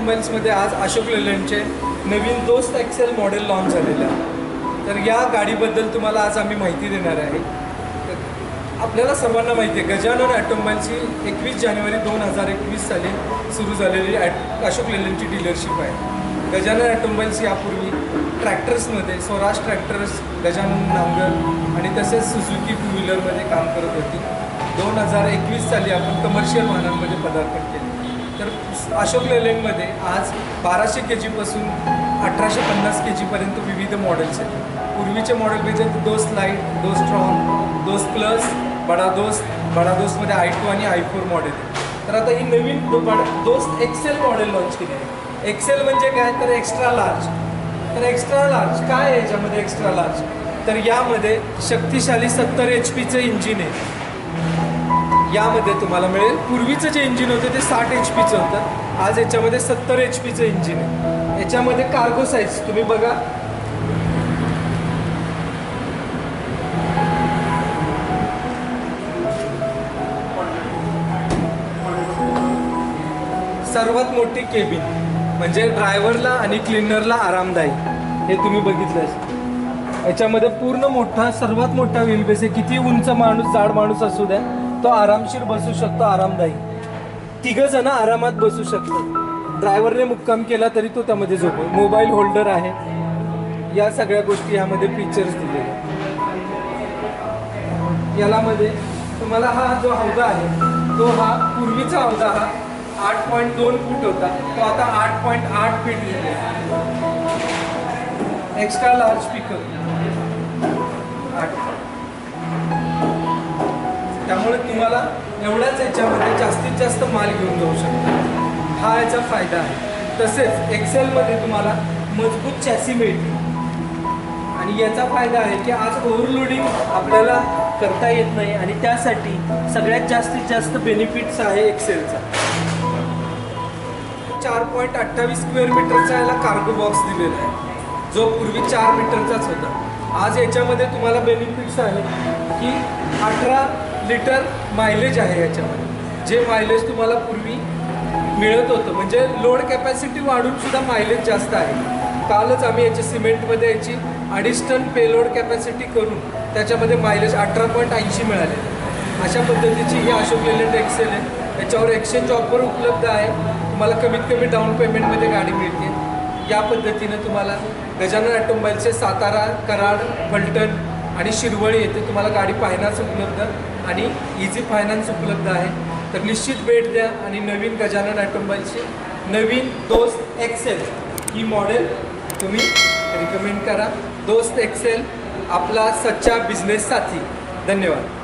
ऑटोमोबाईल्समध्ये आज अशोक लेलँडचे नवीन दोस्त Excel model launch झालेलं आहे। तर या गाडीबद्दल तुम्हाला आज आम्ही माहिती देणार आहे। आपल्याला सर्वांना माहिती आहे गजानन ऑटोमोबाईल्सची 21 जानेवारी 2021 साली सुरू झालेली अशोक लेलँडची डीलरशिप आहे। गजानन ऑटोमोबाईल्स यापूर्वी ट्रॅक्टर्समध्ये स्वराज ट्रॅक्टर्स, गजानन नांगल आणि तसेच सुझुकी टू व्हीलरमध्ये काम करत होती। 2021 साली आपण कमर्शियल वाहनांमध्ये पदार्पण केले। तर अशोक लेलँडमध्ये आज 1200 kg पासून 1850 kg पर्यंत विविध मॉडेल्स आहेत। पूर्वीचे मॉडेल म्हणजे दोस्त लाईट, दोस्त स्ट्रॉंग, दोस्त प्लस, बडा दोस्तमध्ये i2 आणि i4 मॉडेल आहे। तर आता ही नवीन दोस्त एक्सेल मॉडेल लॉन्च केली आहे। एक्सेल म्हणजे काय तर एक्स्ट्रा लार्ज। तर एक्स्ट्रा लार्ज काय आहे याच्यामध्ये? एक्स्ट्रा लार्ज तर यामध्ये शक्तिशाली 70 HP इंजिन आहे। यामध्ये तुम्हाला मिळेल, पूर्वीचं जे इंजिन होते ते 60 HP होतं, आज याच्यामध्ये 70 HP इंजिन आहे। याच्यामध्ये कार्गो साईज तुम्ही बघा, सर्वात मोठी केबिन म्हणजे ड्रायव्हरला आणि क्लीनरला आरामदायी, हे तुम्ही बघितलं। याच्यामध्ये पूर्ण मोठा, सर्वात मोठा व्हील बेस आहे। किती उंच माणूस, जाड माणूस असू द्या, तो आरामशीर बसू शकतो, आरामदायी। 3 जण आरामात बसू शकतात। ड्रायव्हरने मुक्काम केला तरी तो त्यामध्ये झोपतो। मोबाईल होल्डर आहे। या सगळ्या गोष्टी यामध्ये फीचर्स दिलेले। याला मध्ये तुम्हाला हा जो हौदा आहे तो हा पूर्वीचा हौदा हा 8.2 फूट होता, तो आता 8.8 फीट दिलेला आहे। एक्स्ट्रा लार्ज स्पीकर, त्यामुळे तुम्हाला एवढ्याच याच्यामध्ये जास्तीत जास्त माल घेऊन जाऊ शकता, हा याचा फायदा आहे। तसेच एक्सेलमध्ये तुम्हाला मजबूत चॅसी मिळते आणि याचा फायदा आहे की आज ओव्हरलोडिंग आपल्याला करता येत नाही आणि त्यासाठी सगळ्यात जास्तीत जास्त बेनिफिट्स आहे एक्सेलचा। 4.28 स्क्वेअर मीटरचा याला कार्गो बॉक्स दिलेला आहे, जो पूर्वी 4 मीटरचाच होता। आज याच्यामध्ये तुम्हाला बेनिफिट्स आहे की 18 लिटर मायलेज आहे याच्यामध्ये, जे मायलेज तुम्हाला पूर्वी मिळत होतं, म्हणजे लोड कॅपॅसिटी वाढून सुद्धा मायलेज जास्त आहे। कालच आम्ही याची सिमेंटमध्ये याची ॲडिशनल पेलोड कॅपॅसिटी करून त्याच्यामध्ये मायलेज 18.80 मिळाले। अशा पद्धतीची ही अशोक लेलँड एक्सेल आहे। याच्यावर एक्सचेंज ऑफर उपलब्ध आहे। तुम्हाला कमीत कमी डाऊन पेमेंटमध्ये गाडी मिळते। या पद्धतीनं तुम्हाला गजानन ऑटोमोबाईल्सचे सातारा, कराड, फलटण आणि शिरवळी येथे तुम्हाला गाडी फायनान्स उपलब्ध आणि इझी फायनान्स उपलब्ध आहे। तर निश्चित भेट द्या आणि नवीन गजानन ऑटोमोबाईल्सची नवीन दोस्त एक्सेल ही मॉडेल तुम्ही रिकमेंड करा। दोस्त एक्सेल आपला सच्चा बिझनेस साथी। धन्यवाद।